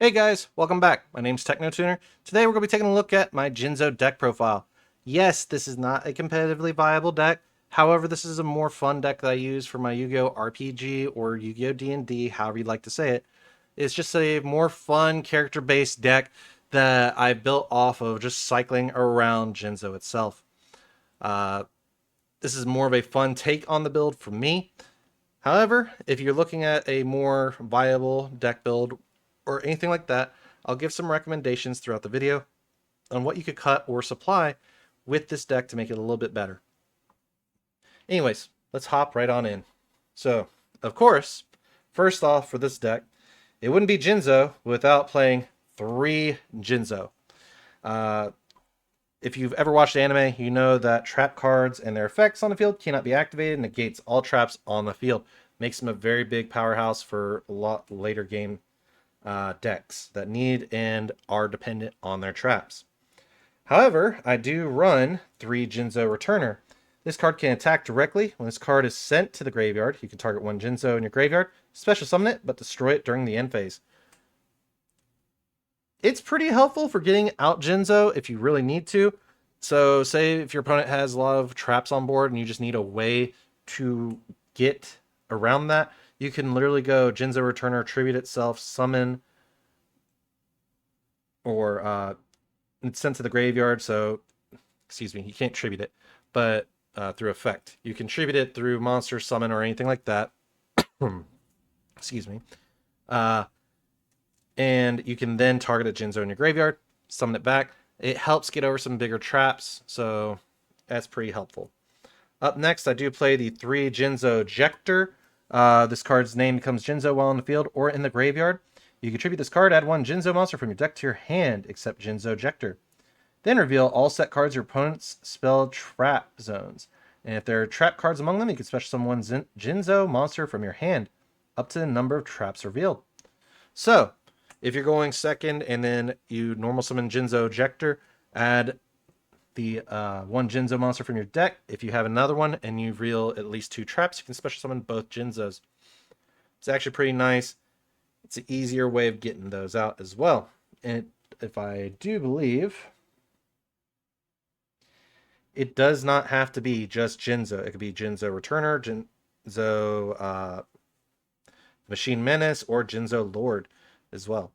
Hey guys, welcome back. My name's TechnoTuner. Today we're going to be taking a look at my Jinzo deck profile. Yes, this is not a competitively viable deck. However, this is a more fun deck that I use for my Yu-Gi-Oh! RPG or Yu-Gi-Oh! D&D, however you'd like to say it. It's just a more fun character-based deck that I built off of just cycling around Jinzo itself. Uh, this is more of a fun take on the build for me. However, if you're looking at a more viable deck build or anything like that, I'll give some recommendations throughout the video on what you could cut or supply with this deck to make it a little bit better. Anyways, let's hop right on in. So, of course, first off for this deck, it wouldn't be Jinzo without playing 3 Jinzo. Uh, if you've ever watched anime, you know that trap cards and their effects on the field cannot be activated, negates all traps on the field. Makes them a very big powerhouse for a lot later game decks that need and are dependent on their traps. However, I do run 3 Jinzo Returner. This card can attack directly. When this card is sent to the graveyard, you can target 1 Jinzo in your graveyard, special summon it, but destroy it during the end phase. It's pretty helpful for getting out Jinzo if you really need to. So say if your opponent has a lot of traps on board and you just need a way to get around that, you can literally go Jinzo Returner, tribute itself, summon, or it's sent to the graveyard. So, excuse me, you can't tribute it, but through effect. You can tribute it through monster, summon, or anything like that. Excuse me. And you can then target a Jinzo in your graveyard, summon it back. It helps get over some bigger traps, so that's pretty helpful. Up next, I do play the 3 Jinzo Ejector. This card's name becomes Jinzo while in the field or in the graveyard. You contribute this card, add 1 Jinzo monster from your deck to your hand, except Jinzo Ejector. Then reveal all set cards your opponent's spell trap zones. And if there are trap cards among them, you can special summon 1 Jinzo monster from your hand, up to the number of traps revealed. So, if you're going second and then you normal summon Jinzo Ejector, add the 1 Jinzo monster from your deck. If you have another one and you reveal at least 2 traps, you can special summon both Jinzos. It's actually pretty nice. It's an easier way of getting those out as well. And if I do believe, it does not have to be just Jinzo. It could be Jinzo Returner, Jinzo Machine Menace, or Jinzo Lord as well.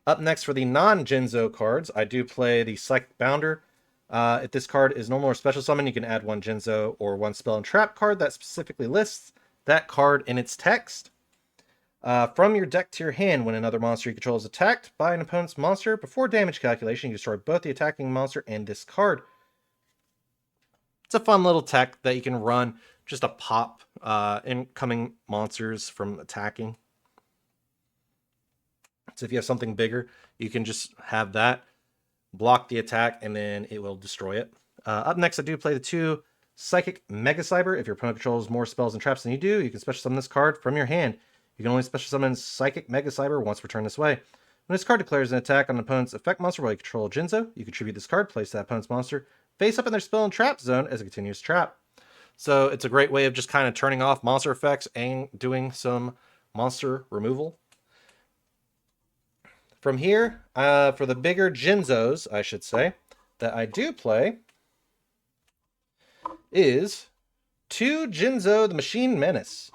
Up next for the non-Jinzo cards, I do play the Psychic Bounder. If this card is normal or special summon, you can add 1 Jinzo or 1 spell and trap card that specifically lists that card in its text. From your deck to your hand, when another monster you control is attacked by an opponent's monster, before damage calculation, you destroy both the attacking monster and this card. It's a fun little tech that you can run just to pop incoming monsters from attacking. So if you have something bigger, you can just have that block the attack and then it will destroy it. Up next, I do play the 2 Psychic Mega Cyber. If your opponent controls more spells and traps than you do, you can special summon this card from your hand. You can only special summon Psychic Mega Cyber once per turn this way. When this card declares an attack on an opponent's effect monster while you control Jinzo, you contribute this card, place that opponent's monster face up in their spell and trap zone as a continuous trap. So it's a great way of just kind of turning off monster effects and doing some monster removal. From here, for the bigger Jinzos, I should say, that I do play, is 2 Jinzo the Machine Menace.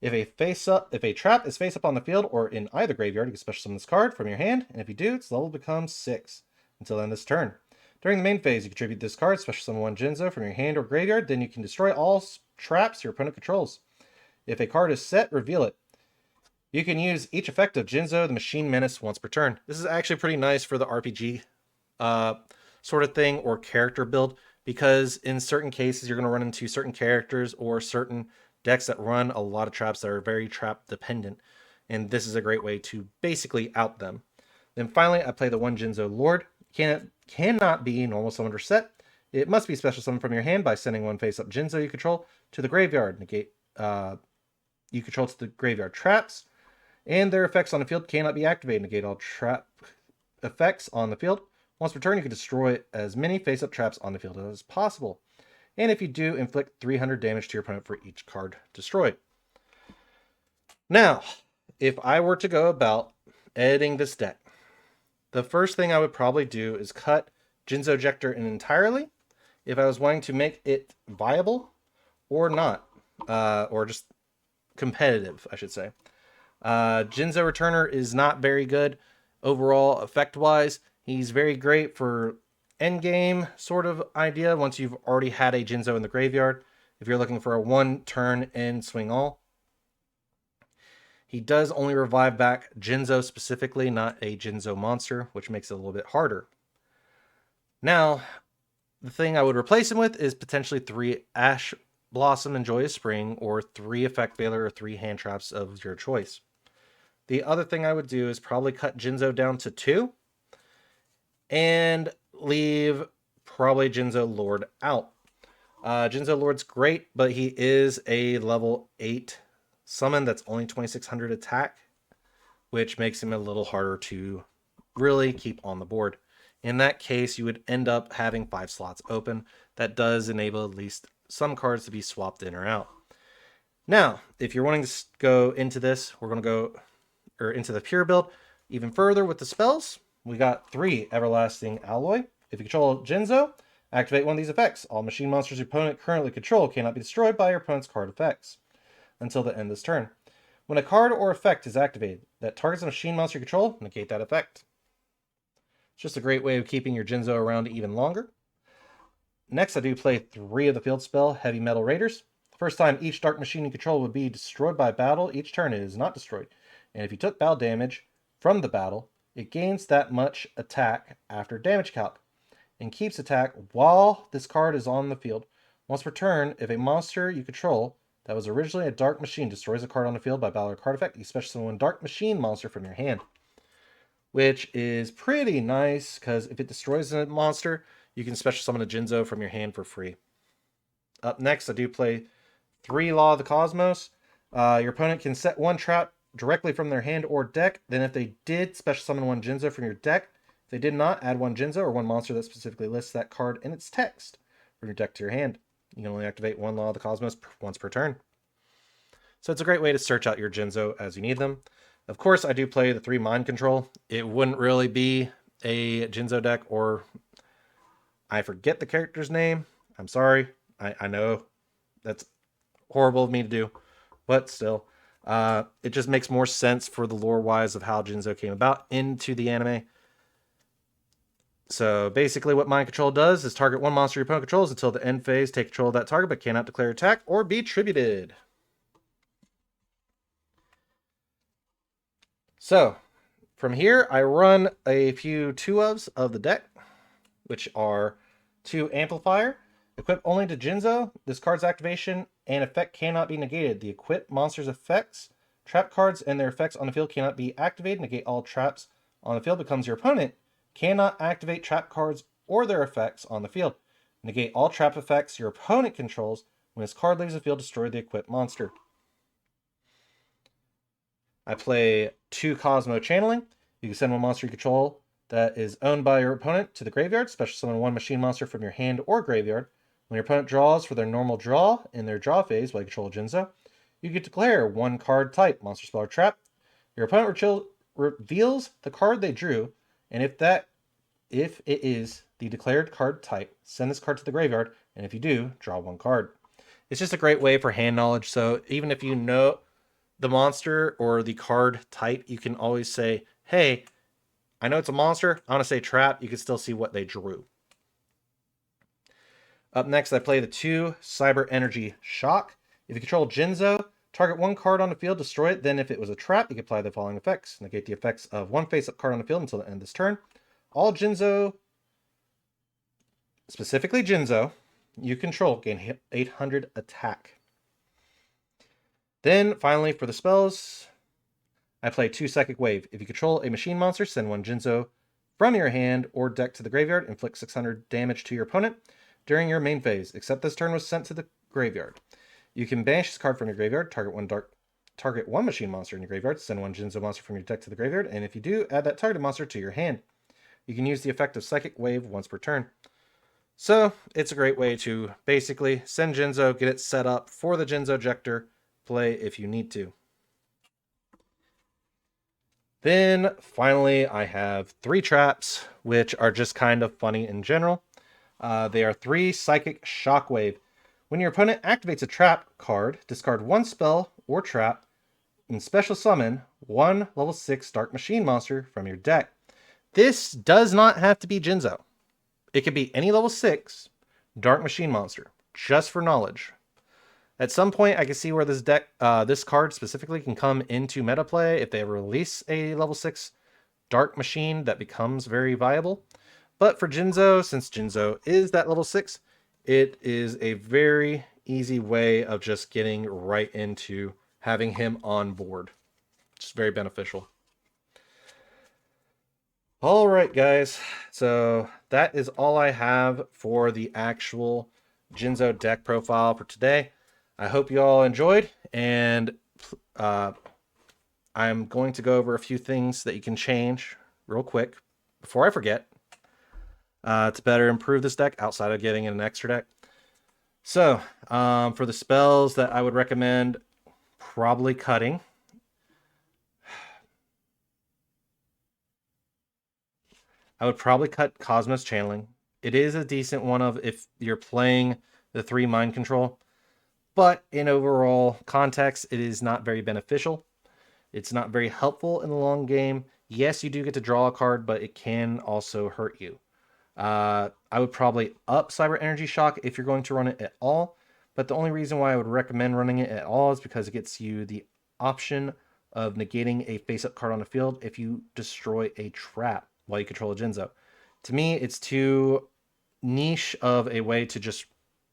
If a trap is face up on the field or in either graveyard, you can special summon this card from your hand, and if you do, its level becomes 6 until the end of this turn. During the main phase, you contribute this card, special summon 1 Jinzo from your hand or graveyard, then you can destroy all traps your opponent controls. If a card is set, reveal it. You can use each effect of Jinzo the Machine Menace once per turn. This is actually pretty nice for the RPG sort of thing or character build, because in certain cases you're going to run into certain characters or certain decks that run a lot of traps that are very trap dependent, and this is a great way to basically out them. Then finally, I play the 1 Jinzo Lord. Cannot be normal summoned or set. It must be special summoned from your hand by sending 1 face-up Jinzo you control to the graveyard. Negate you control to the graveyard traps, and their effects on the field cannot be activated. Negate all trap effects on the field. Once per turn, you can destroy as many face-up traps on the field as possible. And if you do, inflict 300 damage to your opponent for each card destroyed. Now, if I were to go about editing this deck. The first thing I would probably do is cut Jinzo Ejector entirely if I was wanting to make it viable or not, or just competitive, I should say. Jinzo Returner is not very good overall effect-wise. He's very great for endgame sort of idea once you've already had a Jinzo in the graveyard. If you're looking for a one-turn end swing all. He does only revive back Jinzo specifically, not a Jinzo monster, which makes it a little bit harder. Now, the thing I would replace him with is potentially 3 Ash Blossom and Joyous Spring, or 3 Effect Veiler, or 3 hand traps of your choice. The other thing I would do is probably cut Jinzo down to 2 and leave probably Jinzo Lord out. Jinzo Lord's great, but he is a level 8 summon that's only 2600 attack, which makes him a little harder to really keep on the board. In that case, you would end up having 5 slots open. That does enable at least some cards to be swapped in or out. Now, if you're wanting to go into this, we're going to go into the pure build even further with the spells. We got 3 Everlasting Alloy. If you control Jinzo, activate one of these effects. All machine monsters your opponent currently control cannot be destroyed by your opponent's card effects until the end of this turn. When a card or effect is activated that targets a machine monster you control, negate that effect. It's just a great way of keeping your Jinzo around even longer. Next, I do play 3 of the field spell, Heavy Metal Raiders. The first time each dark machine you control would be destroyed by battle, each turn it is not destroyed. And if you took battle damage from the battle, it gains that much attack after damage calc, and keeps attack while this card is on the field. Once per turn, if a monster you control that was originally a dark machine destroys a card on the field by battle or card effect, you special summon one dark machine monster from your hand. Which is pretty nice, because if it destroys a monster, you can special summon a Jinzo from your hand for free. Up next, I do play 3 Law of the Cosmos. Your opponent can set 1 trap directly from their hand or deck. Then if they did special summon 1 Jinzo from your deck, if they did not, add 1 Jinzo or 1 monster that specifically lists that card in its text from your deck to your hand. You can only activate 1 Law of the Cosmos once per turn. So it's a great way to search out your Jinzo as you need them. Of course, I do play the 3 Mind Control. It wouldn't really be a Jinzo deck, or I forget the character's name. I'm sorry. I know that's horrible of me to do, but still. It just makes more sense for the lore-wise of how Jinzo came about into the anime. So basically what Mind Control does is target 1 monster your opponent controls until the end phase, take control of that target, but cannot declare attack or be tributed. So, from here, I run a few 2-ofs of the deck, which are 2 Amplifier. Equip only to Jinzo. This card's activation and effect cannot be negated. The equipped monster's effects, trap cards, and their effects on the field cannot be activated. Negate all traps on the field becomes your opponent. Cannot activate trap cards or their effects on the field. Negate all trap effects your opponent controls. When this card leaves the field, destroy the equipped monster. I play 2 Cosmo Channeling. You can send 1 monster you control that is owned by your opponent to the graveyard. Special summon 1 machine monster from your hand or graveyard. When your opponent draws for their normal draw in their draw phase while you control Jinzo, you can declare 1 card type, monster, spell, or trap. Your opponent reveals the card they drew, and if it is the declared card type, send this card to the graveyard, and if you do, draw 1 card. It's just a great way for hand knowledge, so even if you know the monster or the card type, you can always say, hey, I know it's a monster, I want to say trap. You can still see what they drew. Up next, I play the 2 Cyber Energy Shock. If you control Jinzo, target 1 card on the field, destroy it. Then if it was a trap, you can apply the following effects. Negate the effects of 1 face-up card on the field until the end of this turn. All Jinzo, specifically Jinzo, you control gain 800 attack. Then, finally, for the spells, I play 2 Psychic Wave. If you control a machine monster, send 1 Jinzo from your hand or deck to the graveyard. Inflict 600 damage to your opponent during your main phase, except this turn was sent to the graveyard. You can banish this card from your graveyard, target 1 machine monster in your graveyard, send 1 Jinzo monster from your deck to the graveyard, and if you do, add that targeted monster to your hand. You can use the effect of Psychic Wave once per turn. So, it's a great way to basically send Jinzo, get it set up for the Jinzo Ejector, play if you need to. Then finally, I have 3 traps, which are just kind of funny in general. They are 3 Psychic Shockwave. When your opponent activates a trap card, discard 1 spell or trap and special summon 1 level 6 Dark Machine monster from your deck. This does not have to be Jinzo. It could be any level 6 Dark Machine monster, just for knowledge. At some point, I can see where this card specifically can come into meta play if they ever release a level 6 Dark Machine that becomes very viable. But for Jinzo, since Jinzo is that level 6, it is a very easy way of just getting right into having him on board. It's very beneficial. All right, guys. So that is all I have for the actual Jinzo deck profile for today. I hope you all enjoyed, and I'm going to go over a few things that you can change real quick before I forget to better improve this deck outside of getting an extra deck. So for the spells that I would recommend probably cutting, I would probably cut Cosmos Channeling. It is a decent one of if you're playing the 3 mind control, but in overall context, it is not very beneficial. It's not very helpful in the long game. Yes, you do get to draw a card, but it can also hurt you. I would probably up Cyber Energy Shock if you're going to run it at all, but the only reason why I would recommend running it at all is because it gets you the option of negating a face-up card on the field if you destroy a trap while you control a Jinzo. To me, it's too niche of a way to just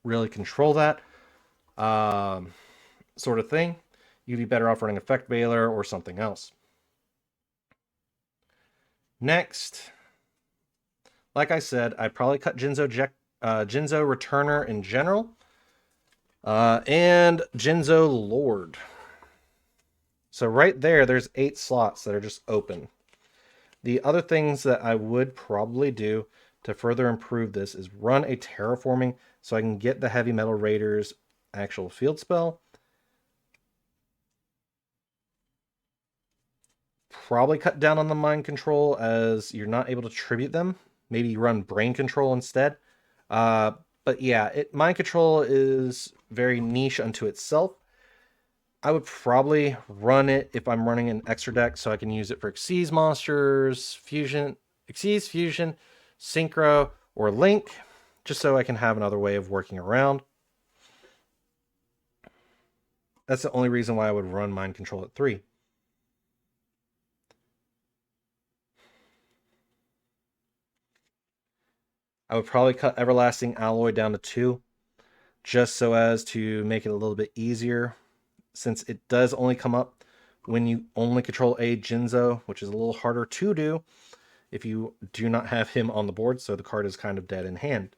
really control that sort of thing. You'd be better off running Effect Veiler or something else. Next, like I said, I'd probably cut Jinzo Returner in general, and Jinzo Lord. So right there's 8 slots that are just open. The other things that I would probably do to further improve this is run a terraforming so I can get the Heavy Metal Raiders actual field spell. Probably cut down on the mind control as you're not able to tribute them. Maybe run brain control instead. But yeah, mind control is very niche unto itself. I would probably run it if I'm running an extra deck so I can use it for Xyz monsters, Xyz Fusion, Synchro, or Link, just so I can have another way of working around. That's the only reason why I would run mind control at 3. I would probably cut Everlasting Alloy down to 2, just so as to make it a little bit easier, since it does only come up when you only control a Jinzo, which is a little harder to do if you do not have him on the board, so the card is kind of dead in hand.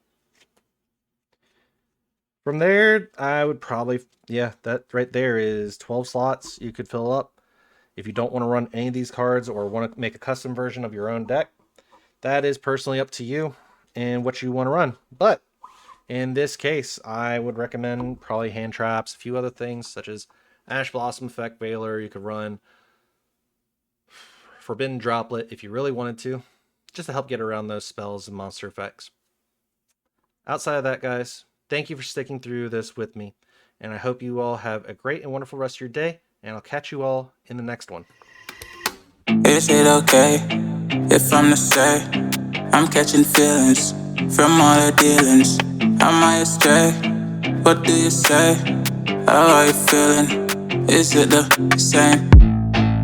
From there, I would probably, yeah, that right there is 12 slots you could fill up. If you don't want to run any of these cards or want to make a custom version of your own deck, that is personally up to you and what you want to run. But in this case, I would recommend probably hand traps, a few other things such as Ash Blossom Effect Veiler. You could run Forbidden Droplet if you really wanted to, just to help get around those spells and monster effects. Outside of that, guys, thank you for sticking through this with me, and I hope you all have a great and wonderful rest of your day, and I'll catch you all in the next one. Is it okay if I'm to say I'm catching feelings from all the dealings? Am I astray? What do you say? How are you feeling? Is it the same?